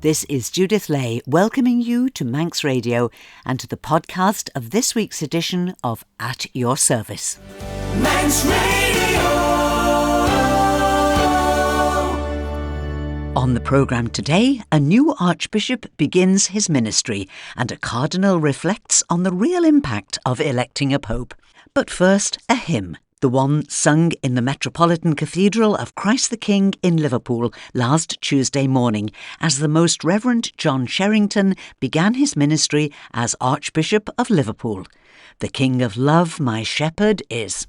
This is Judith Lay welcoming you to Manx Radio and to the podcast of this week's edition of At Your Service. Manx Radio! On the programme today, a new Archbishop begins his ministry and a Cardinal reflects on the real impact of electing a Pope. But first, a hymn. The one sung in the Metropolitan Cathedral of Christ the King in Liverpool last Tuesday morning as the Most Reverend John Sherrington began his ministry as Archbishop of Liverpool. The King of Love, my shepherd, is.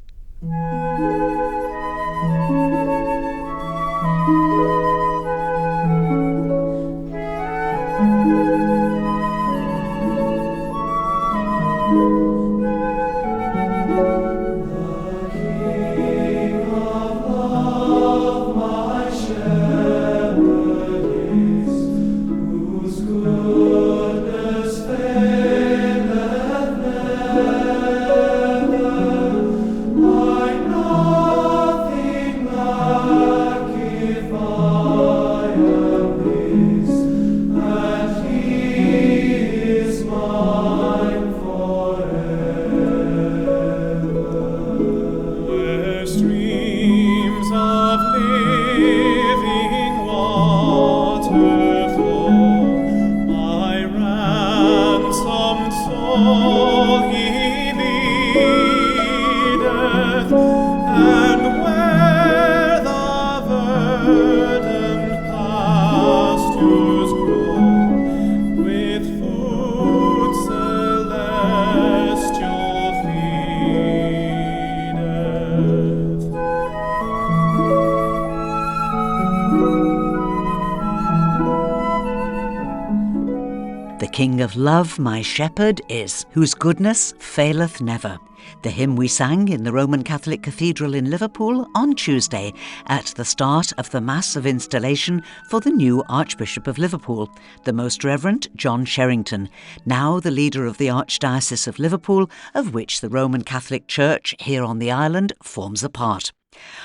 The King of Love, my shepherd, is, whose goodness faileth never. The hymn we sang in the Roman Catholic Cathedral in Liverpool on Tuesday at the start of the Mass of Installation for the new Archbishop of Liverpool, the Most Reverend John Sherrington, now the leader of the Archdiocese of Liverpool, of which the Roman Catholic Church here on the island forms a part.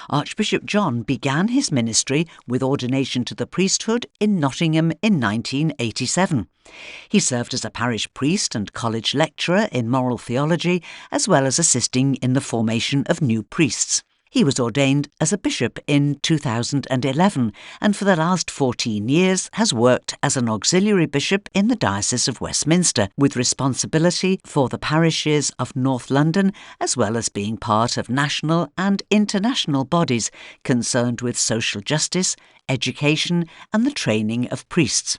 Archbishop John began his ministry with ordination to the priesthood in Nottingham in 1987. He served as a parish priest and college lecturer in moral theology, as well as assisting in the formation of new priests. He was ordained as a bishop in 2011 and for the last 14 years has worked as an auxiliary bishop in the Diocese of Westminster, with responsibility for the parishes of North London, as well as being part of national and international bodies concerned with social justice, education and the training of priests.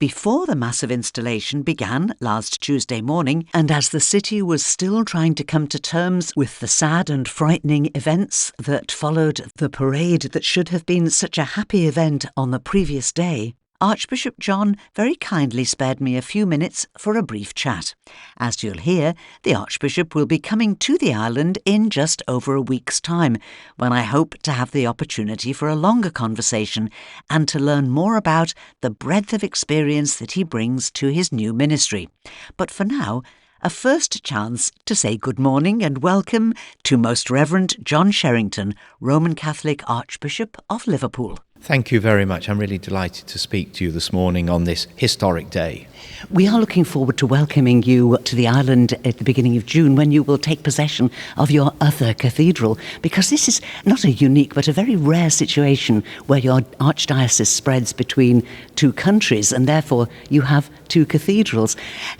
Before the massive installation began last Tuesday morning, and as the city was still trying to come to terms with the sad and frightening events that followed the parade that should have been such a happy event on the previous day, Archbishop John very kindly spared me a few minutes for a brief chat. As you'll hear, the Archbishop will be coming to the island in just over a week's time, when I hope to have the opportunity for a longer conversation and to learn more about the breadth of experience that he brings to his new ministry. But for now, a first chance to say good morning and welcome to Most Reverend John Sherrington, Roman Catholic Archbishop of Liverpool. Thank you very much. I'm really delighted to speak to you this morning on this historic day. We are looking forward to welcoming you to the island at the beginning of June when you will take possession of your other cathedral, because this is not a unique but a very rare situation where your archdiocese spreads between two countries and therefore you have two cathedrals.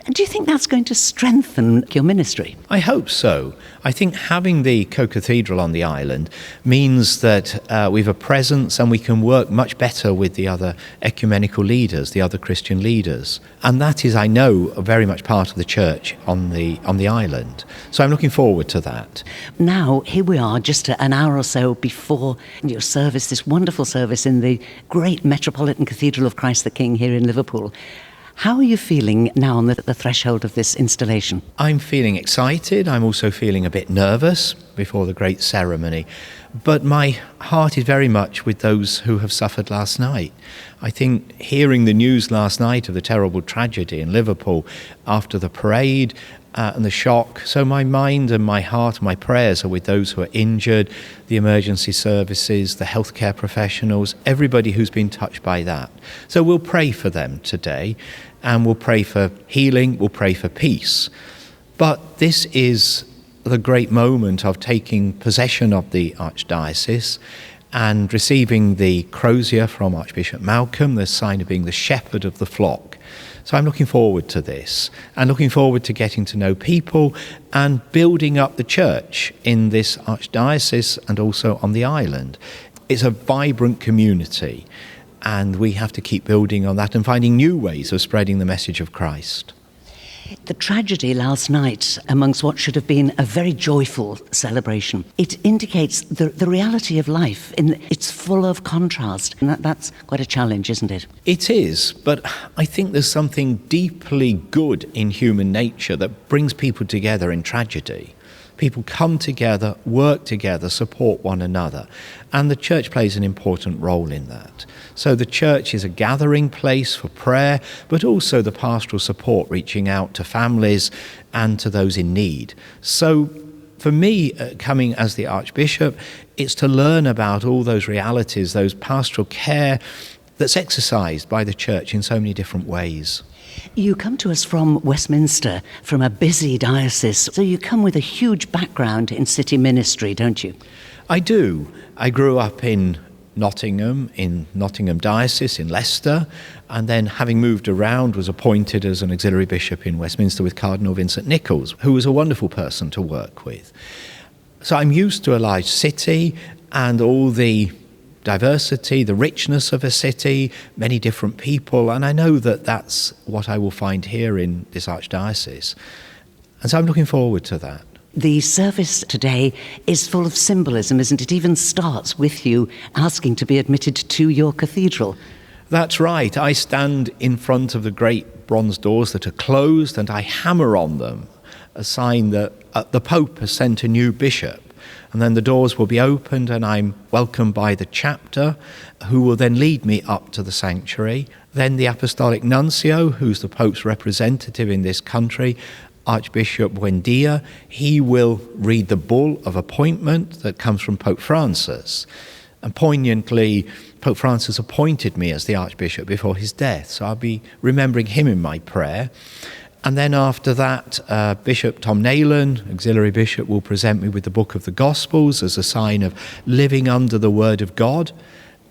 Do you think that's going to strengthen your ministry? I hope so. I think having the co-cathedral on the island means that we have a presence and we can work much better with the other ecumenical leaders, the other Christian leaders. And that is, I know, very much part of the church on the island. So I'm looking forward to that. Now, here we are, just an hour or so before your service, this wonderful service in the great Metropolitan Cathedral of Christ the King here in Liverpool. How are you feeling now on the threshold of this installation? I'm feeling excited. I'm also feeling a bit nervous before the great ceremony. But my heart is very much with those who have suffered last night. I think hearing the news last night of the terrible tragedy in Liverpool after the parade and the shock. So my mind and my heart and my prayers are with those who are injured, the emergency services, the healthcare professionals, everybody who's been touched by that. So we'll pray for them today, and we'll pray for healing, we'll pray for peace. But this is the great moment of taking possession of the Archdiocese and receiving the crozier from Archbishop Malcolm, the sign of being the shepherd of the flock. So I'm looking forward to this, and looking forward to getting to know people and building up the church in this Archdiocese and also on the island. It's a vibrant community, and we have to keep building on that and finding new ways of spreading the message of Christ. The tragedy last night, amongst what should have been a very joyful celebration, it indicates the reality of life. It's full of contrast, and that's quite a challenge, isn't it? It is, but I think there's something deeply good in human nature that brings people together in tragedy. People come together, work together, support one another, and the church plays an important role in that. So the church is a gathering place for prayer, but also the pastoral support, reaching out to families and to those in need. So for me, coming as the Archbishop, it's to learn about all those realities, those pastoral care that's exercised by the church in so many different ways. You come to us from Westminster, from a busy diocese, so you come with a huge background in city ministry, don't you? I do. I grew up in Nottingham Diocese in Leicester, and then having moved around was appointed as an auxiliary bishop in Westminster with Cardinal Vincent Nichols, who was a wonderful person to work with. So I'm used to a large city and all the diversity, the richness of a city, many different people, and I know that that's what I will find here in this Archdiocese. And so I'm looking forward to that. The service today is full of symbolism, isn't it? It even starts with you asking to be admitted to your cathedral. That's right. I stand in front of the great bronze doors that are closed, and I hammer on them, a sign that the Pope has sent a new bishop. And then the doors will be opened, and I'm welcomed by the chapter, who will then lead me up to the sanctuary. Then the Apostolic Nuncio, who's the Pope's representative in this country, Archbishop Buendia, he will read the bull of appointment that comes from Pope Francis. And poignantly, Pope Francis appointed me as the Archbishop before his death, so I'll be remembering him in my prayer. And then after that, Bishop Tom Nayland, auxiliary bishop, will present me with the Book of the Gospels as a sign of living under the Word of God.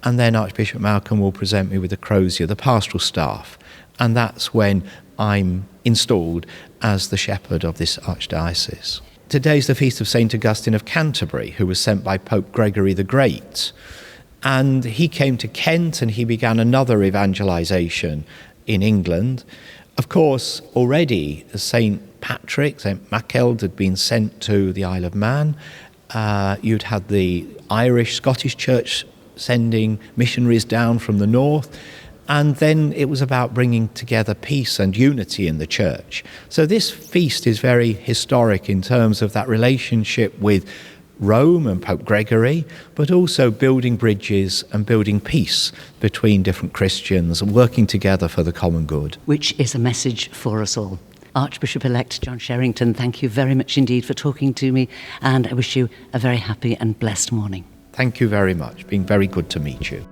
And then Archbishop Malcolm will present me with the crozier, the pastoral staff. And that's when I'm installed as the shepherd of this Archdiocese. Today's the feast of St. Augustine of Canterbury, who was sent by Pope Gregory the Great. And he came to Kent and he began another evangelization in England. Of course, already St. Patrick, St. Mackeld had been sent to the Isle of Man. You'd had the Irish, Scottish Church sending missionaries down from the north. And then it was about bringing together peace and unity in the church. So this feast is very historic in terms of that relationship with Rome and Pope Gregory, but also building bridges and building peace between different Christians and working together for the common good. Which is a message for us all. Archbishop-elect John Sherrington, thank you very much indeed for talking to me, and I wish you a very happy and blessed morning. Thank you very much. It's been very good to meet you.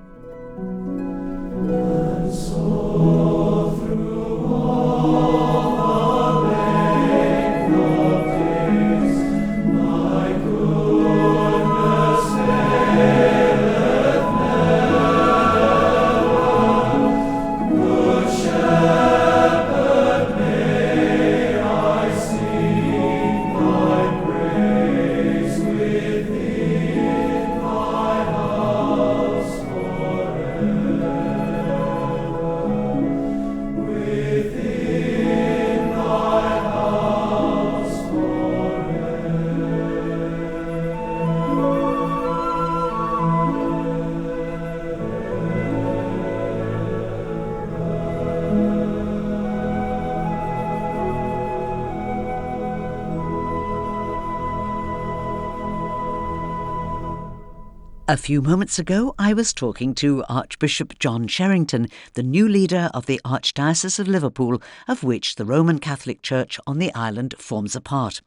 A few moments ago, I was talking to Archbishop John Sherrington, the new leader of the Archdiocese of Liverpool, of which the Roman Catholic Church on the island forms a part.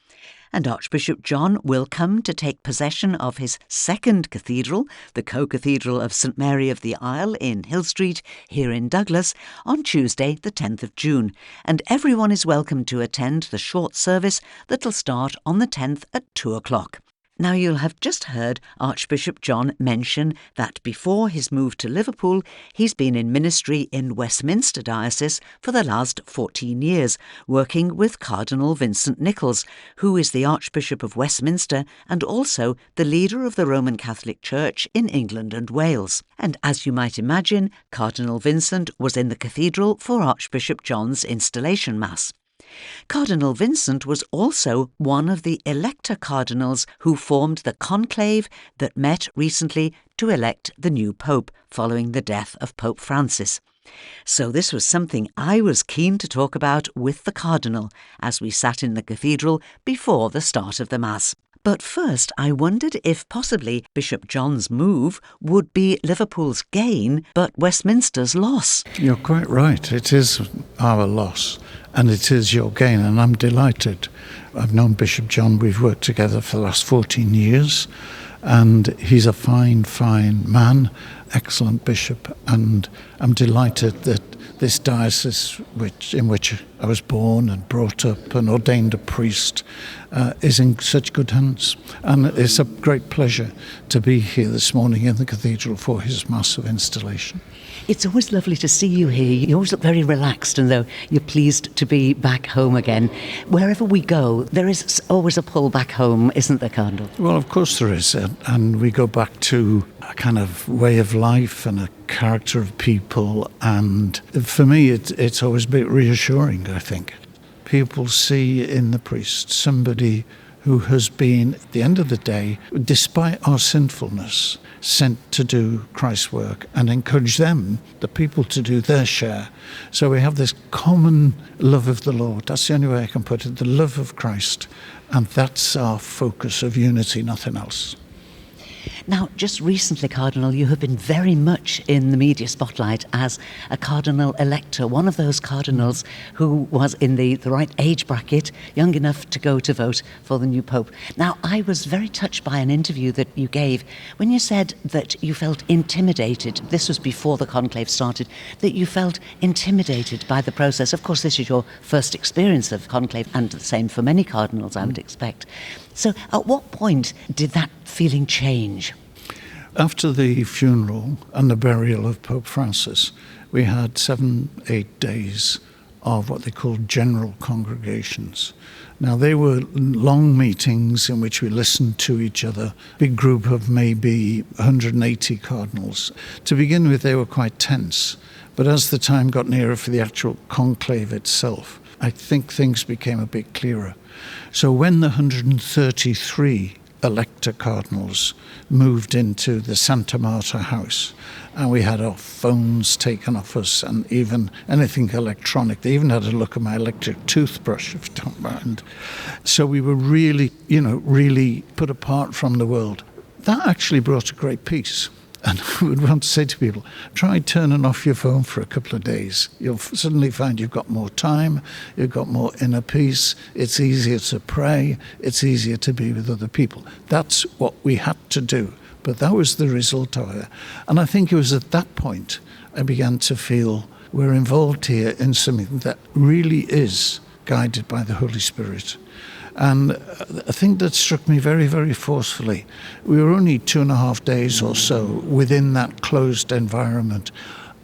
And Archbishop John will come to take possession of his second cathedral, the co-cathedral of St Mary of the Isle in Hill Street, here in Douglas, on Tuesday the 10th of June. And everyone is welcome to attend the short service that'll start on the 10th at 2 o'clock. Now, you'll have just heard Archbishop John mention that before his move to Liverpool, he's been in ministry in Westminster Diocese for the last 14 years, working with Cardinal Vincent Nichols, who is the Archbishop of Westminster and also the leader of the Roman Catholic Church in England and Wales. And as you might imagine, Cardinal Vincent was in the cathedral for Archbishop John's installation mass. Cardinal Vincent was also one of the elector cardinals who formed the conclave that met recently to elect the new pope following the death of Pope Francis. So this was something I was keen to talk about with the cardinal as we sat in the cathedral before the start of the Mass. But first, I wondered if possibly Bishop John's move would be Liverpool's gain, but Westminster's loss. You're quite right. It is our loss, and it is your gain, and I'm delighted. I've known Bishop John. We've worked together for the last 14 years, and he's a fine, fine man, excellent bishop, and I'm delighted that this diocese, in which I was born and brought up and ordained a priest, is in such good hands. And it's a great pleasure to be here this morning in the cathedral for his Mass of installation. It's always lovely to see you here. You always look very relaxed and though you're pleased to be back home again. Wherever we go, there is always a pull back home, isn't there, Cardinal? Well, of course there is. And we go back to a kind of way of life and a character of people. And for me, it's always a bit reassuring, I think. People see in the priest somebody who has been, at the end of the day, despite our sinfulness, sent to do Christ's work and encourage them, the people, to do their share. So we have this common love of the Lord. That's the only way I can put it, the love of Christ. And that's our focus of unity, nothing else. Now, just recently, Cardinal, you have been very much in the media spotlight as a cardinal elector, one of those cardinals who was in the right age bracket, young enough to go to vote for the new pope. Now, I was very touched by an interview that you gave when you said that you felt intimidated. This was before the conclave started, that you felt intimidated by the process. Of course, this is your first experience of conclave, and the same for many cardinals, I would expect. So at what point did that feeling change? After the funeral and the burial of Pope Francis, we had 7-8 days of what they called general congregations. Now, they were long meetings in which we listened to each other, big group of maybe 180 cardinals. To begin with, they were quite tense, but as the time got nearer for the actual conclave itself, I think things became a bit clearer. So when the 133 elector cardinals moved into the Santa Marta house, and we had our phones taken off us and even anything electronic. They even had a look at my electric toothbrush, if you don't mind. So we were really put apart from the world. That actually brought a great peace. And I would want to say to people, try turning off your phone for a couple of days. You'll suddenly find you've got more time, you've got more inner peace, it's easier to pray, it's easier to be with other people. That's what we had to do. But that was the result of it. And I think it was at that point I began to feel we're involved here in something that really is guided by the Holy Spirit. And a thing that struck me very, very forcefully, we were only 2.5 days or so within that closed environment.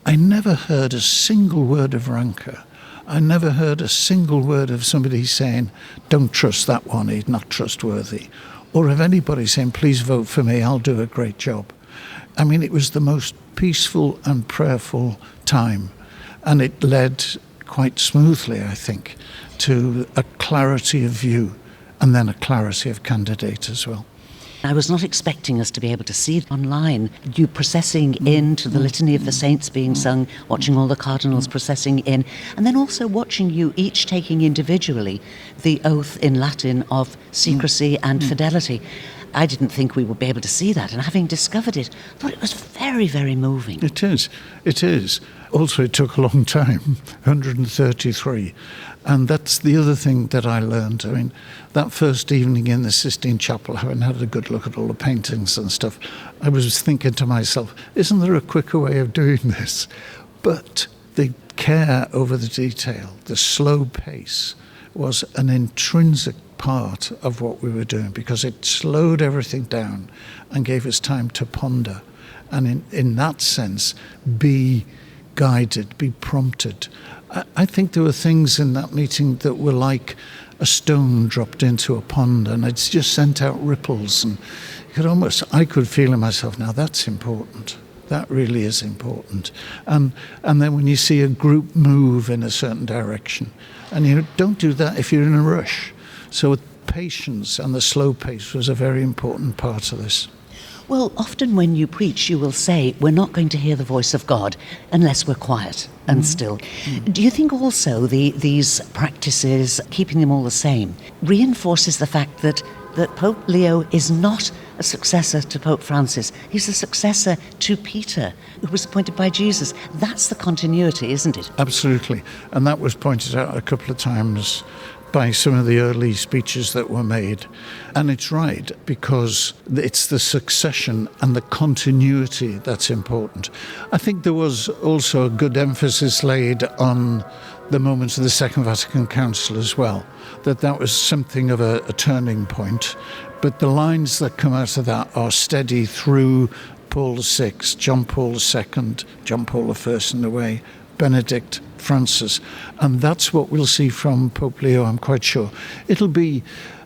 I never heard a single word of rancour. I never heard a single word of somebody saying, don't trust that one, he's not trustworthy. Or of anybody saying, please vote for me, I'll do a great job. I mean, it was the most peaceful and prayerful time. And it led quite smoothly, I think, to a clarity of view and then a clarity of candidate as well. I was not expecting us to be able to see online you processing into the Litany of the Saints being sung, watching all the cardinals processing in, and then also watching you each taking individually the oath in Latin of secrecy and fidelity. I didn't think we would be able to see that, and having discovered it, I thought it was very, very moving. It is. It is. Also, it took a long time, 133. And that's the other thing that I learned. I mean, that first evening in the Sistine Chapel, having had a good look at all the paintings and stuff, I was thinking to myself, isn't there a quicker way of doing this? But the care over the detail, the slow pace, was an intrinsic part of what we were doing, because it slowed everything down and gave us time to ponder. And in that sense, be guided, be prompted. I think there were things in that meeting that were like a stone dropped into a pond, and it's just sent out ripples, and I could feel in myself, now that's important. That really is important. And then when you see a group move in a certain direction, and you don't do that if you're in a rush. So patience and the slow pace was a very important part of this. Well, often when you preach, you will say, we're not going to hear the voice of God unless we're quiet and still. Do you think also these practices, keeping them all the same, reinforces the fact that Pope Leo is not a successor to Pope Francis? He's a successor to Peter, who was appointed by Jesus. That's the continuity, isn't it? Absolutely. And that was pointed out a couple of times by some of the early speeches that were made. And it's right, because it's the succession and the continuity that's important. I think there was also a good emphasis laid on the moments of the Second Vatican Council as well, that was something of a turning point. But the lines that come out of that are steady through Paul VI, John Paul II, John Paul I in a way, Benedict, Francis. And that's what we'll see from Pope Leo, I'm quite sure. It'll be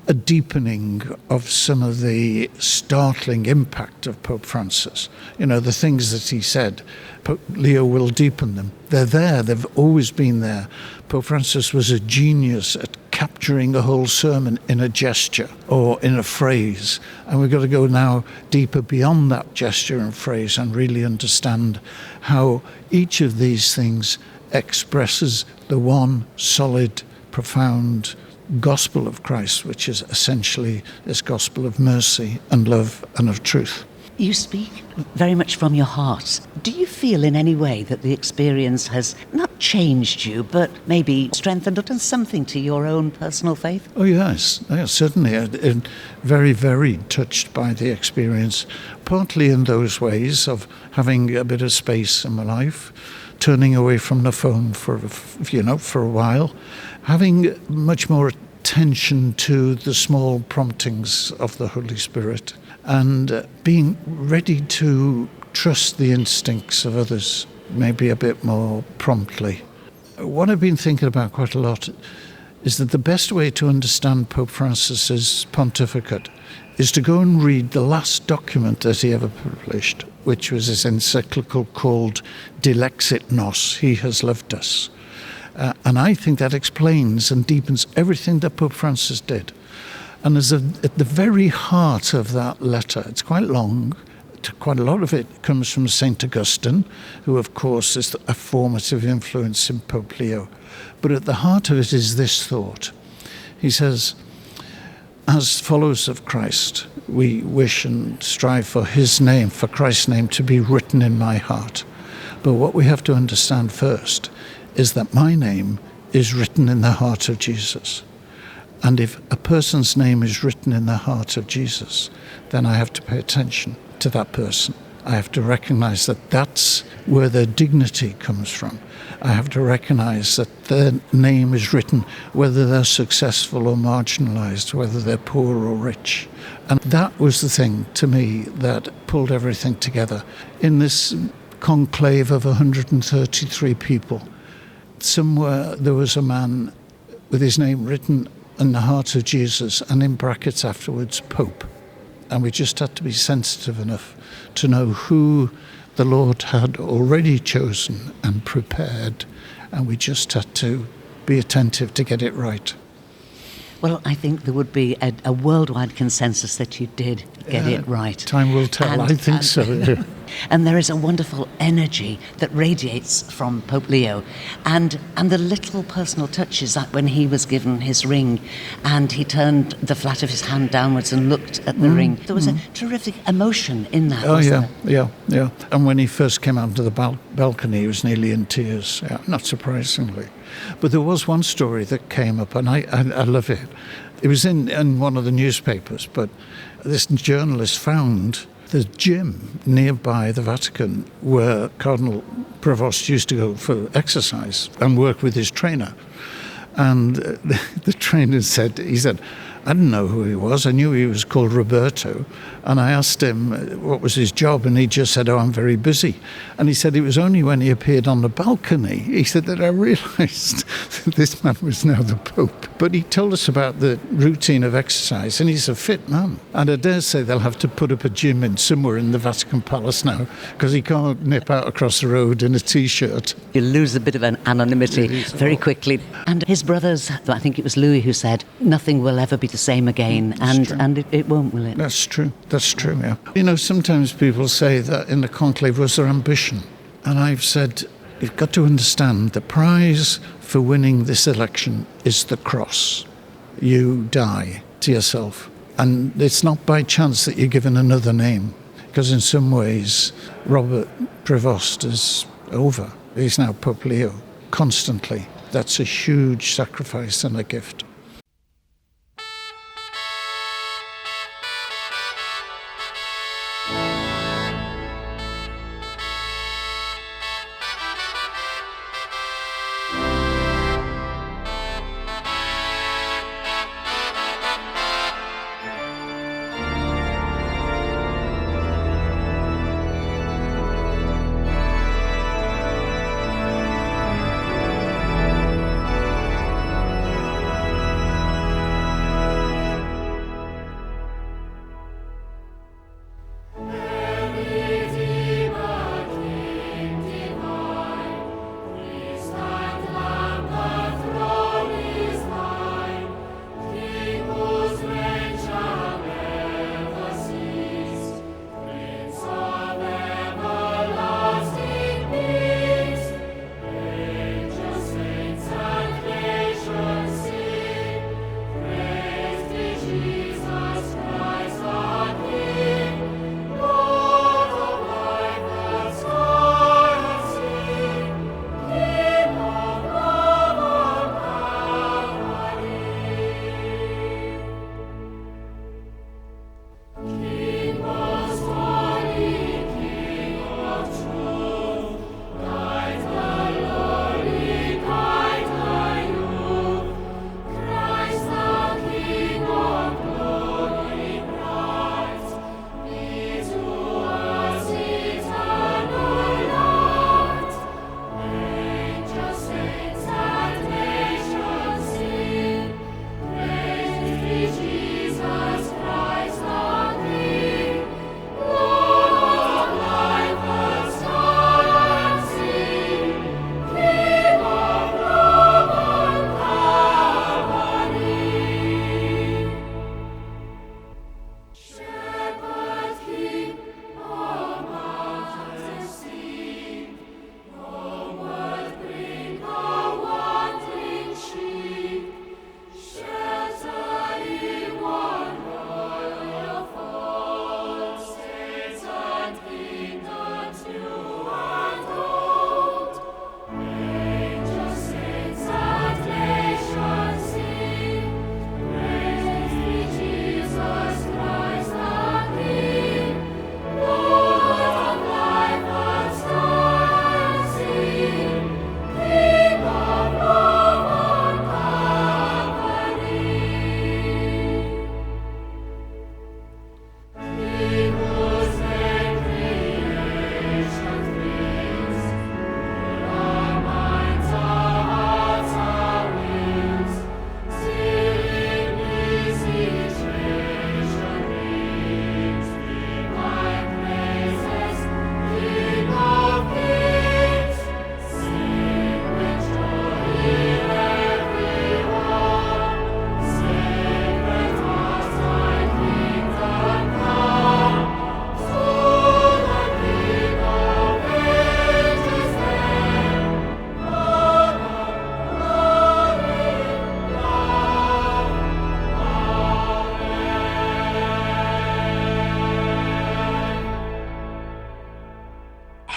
a deepening of some of the startling impact of Pope Francis. You know, the things that he said, Pope Leo will deepen them. They're there, they've always been there. Pope Francis was a genius at capturing a whole sermon in a gesture or in a phrase. And we've got to go now deeper beyond that gesture and phrase and really understand how each of these things expresses the one solid, profound gospel of Christ, which is essentially this gospel of mercy and love and of truth. You speak very much from your heart. Do you feel in any way that the experience has not changed you, but maybe strengthened or done something to your own personal faith? Oh, yes, certainly. I'm very, very touched by the experience, partly in those ways of having a bit of space in my life, turning away from the phone for a while, having much more attention to the small promptings of the Holy Spirit, and being ready to trust the instincts of others, maybe a bit more promptly. What I've been thinking about quite a lot is that the best way to understand Pope Francis's pontificate is to go and read the last document that he ever published, which was his encyclical called Dilexit Nos, He Has Loved Us. And I think that explains and deepens everything that Pope Francis did. And at the very heart of that letter, it's quite long, quite a lot of it comes from St. Augustine, who of course is a formative influence in Pope Leo. But at the heart of it is this thought. He says, as followers of Christ, we wish and strive for his name, for Christ's name to be written in my heart. But what we have to understand first is that my name is written in the heart of Jesus. And if a person's name is written in the heart of Jesus, then I have to pay attention to that person. I have to recognize that that's where their dignity comes from. I have to recognize that their name is written whether they're successful or marginalized, whether they're poor or rich. And that was the thing to me that pulled everything together. In this conclave of 133 people, somewhere there was a man with his name written in the heart of Jesus, and in brackets afterwards, Pope. And we just had to be sensitive enough to know who the Lord had already chosen and prepared, and we just had to be attentive to get it right. Well, I think there would be a worldwide consensus that you did get it right. Time will tell, I think so. And there is a wonderful energy that radiates from Pope Leo. And the little personal touches, that when he was given his ring and he turned the flat of his hand downwards and looked at the ring, there was a terrific emotion in that. Oh, yeah. And when he first came out to the balcony, he was nearly in tears, not surprisingly. But there was one story that came up, and I love it. It was in one of the newspapers, but this journalist found the gym nearby the Vatican where Cardinal Prevost used to go for exercise and work with his trainer. And the trainer said, I didn't know who he was. I knew he was called Roberto. And I asked him what was his job, and he just said, I'm very busy. And he said it was only when he appeared on the balcony, he said, that I realised that this man was now the Pope. But he told us about the routine of exercise, and he's a fit man. And I dare say they'll have to put up a gym in somewhere in the Vatican Palace now, because he can't nip out across the road in a T-shirt. You lose a bit of an anonymity very quickly. And his brothers, I think it was Louis who said, nothing will ever be the same again, and it won't, will it? That's true, yeah. You know, sometimes people say that in the conclave was their ambition. And I've said, you've got to understand the prize for winning this election is the cross. You die to yourself. And it's not by chance that you're given another name, because in some ways, Robert Prevost is over. He's now Pope Leo, constantly. That's a huge sacrifice and a gift.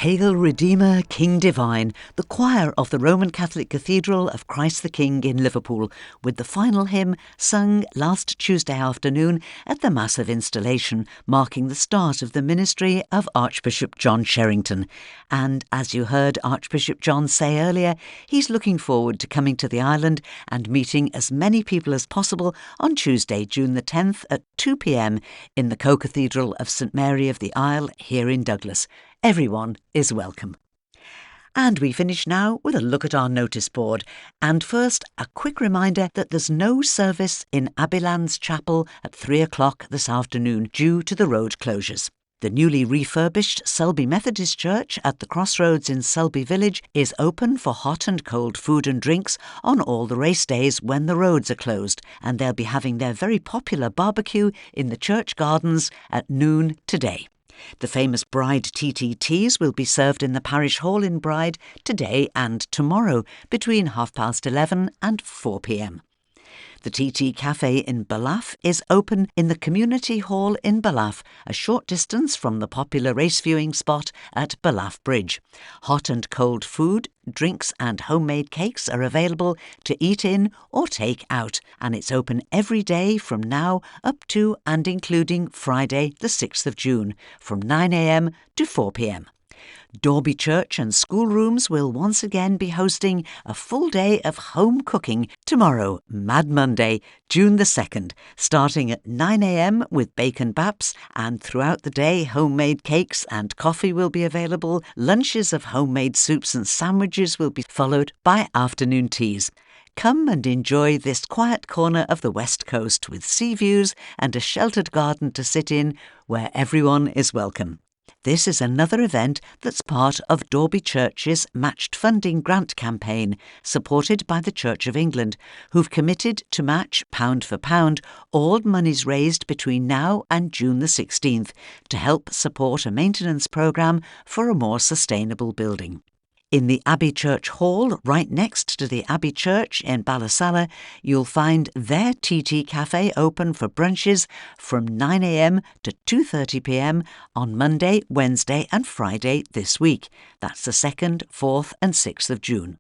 Hail Redeemer, King Divine, the choir of the Roman Catholic Cathedral of Christ the King in Liverpool, with the final hymn sung last Tuesday afternoon at the Mass of Installation, marking the start of the ministry of Archbishop John Sherrington. And as you heard Archbishop John say earlier, he's looking forward to coming to the island and meeting as many people as possible on Tuesday, June the 10th at 2 p.m. in the Co-Cathedral of St Mary of the Isle here in Douglas. Everyone is welcome. And we finish now with a look at our notice board. And first, a quick reminder that there's no service in Abbeylands Chapel at 3 o'clock this afternoon due to the road closures. The newly refurbished Selby Methodist Church at the Crossroads in Selby Village is open for hot and cold food and drinks on all the race days when the roads are closed, and they'll be having their very popular barbecue in the church gardens at noon today. The famous Bride TTTs will be served in the parish hall in Bride today and tomorrow between 11:30 and 4 p.m. The TT Cafe in Ballaugh is open in the Community Hall in Ballaugh, a short distance from the popular race viewing spot at Ballaugh Bridge. Hot and cold food, drinks and homemade cakes are available to eat in or take out, and it's open every day from now up to and including Friday the 6th of June from 9 a.m. to 4 p.m. Dorby Church and schoolrooms will once again be hosting a full day of home cooking tomorrow, Mad Monday, June the 2nd, starting at 9 a.m. with bacon baps, and throughout the day homemade cakes and coffee will be available. Lunches of homemade soups and sandwiches will be followed by afternoon teas. Come and enjoy this quiet corner of the West Coast with sea views and a sheltered garden to sit in where everyone is welcome. This is another event that's part of Dorby Church's matched funding grant campaign, supported by the Church of England, who've committed to match pound for pound all monies raised between now and June the 16th to help support a maintenance programme for a more sustainable building. In the Abbey Church Hall, right next to the Abbey Church in Ballasalla, you'll find their TT Cafe open for brunches from 9 a.m. to 2:30 p.m. on Monday, Wednesday and Friday this week. That's the 2nd, 4th and 6th of June.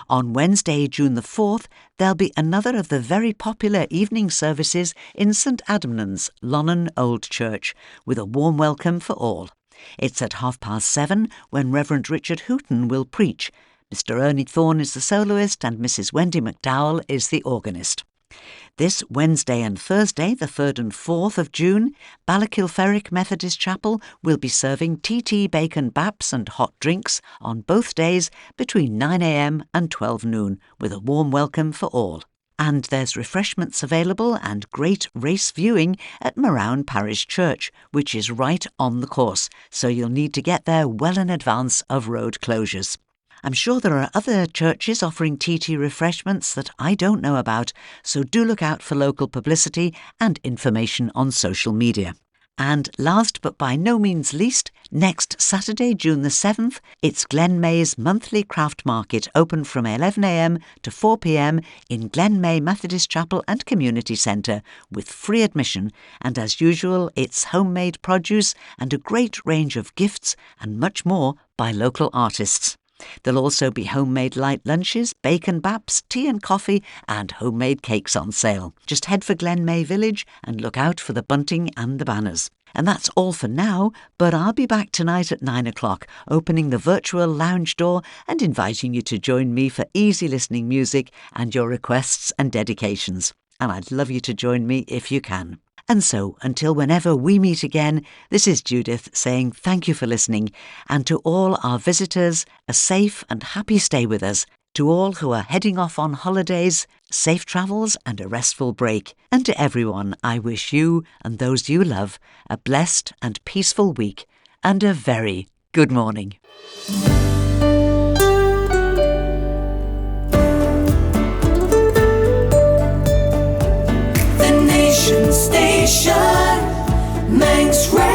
On Wednesday, June the 4th, there'll be another of the very popular evening services in St Adamnan's, Lonnon Old Church, with a warm welcome for all. It's at 7:30 when Reverend Richard Hooton will preach. Mr Ernie Thorne is the soloist and Mrs Wendy McDowell is the organist. This Wednesday and Thursday, the 3rd and 4th of June, Ballakilferrick Methodist Chapel will be serving TT bacon baps and hot drinks on both days between 9 a.m. and 12 noon, with a warm welcome for all. And there's refreshments available and great race viewing at Marown Parish Church, which is right on the course, so you'll need to get there well in advance of road closures. I'm sure there are other churches offering TT refreshments that I don't know about, so do look out for local publicity and information on social media. And last but by no means least, next Saturday, June the 7th, it's Glen May's monthly craft market, open from 11 a.m. to 4 p.m. in Glen May Methodist Chapel and Community Centre with free admission. And as usual, it's homemade produce and a great range of gifts and much more by local artists. There'll also be homemade light lunches, bacon baps, tea and coffee and homemade cakes on sale. Just head for Glen May Village and look out for the bunting and the banners. And that's all for now, but I'll be back tonight at 9 o'clock, opening the virtual lounge door and inviting you to join me for easy listening music and your requests and dedications. And I'd love you to join me if you can. And so, until whenever we meet again, this is Judith saying thank you for listening, and to all our visitors, a safe and happy stay with us. To all who are heading off on holidays, safe travels and a restful break. And to everyone, I wish you and those you love a blessed and peaceful week and a very good morning. Station, Manx Radio.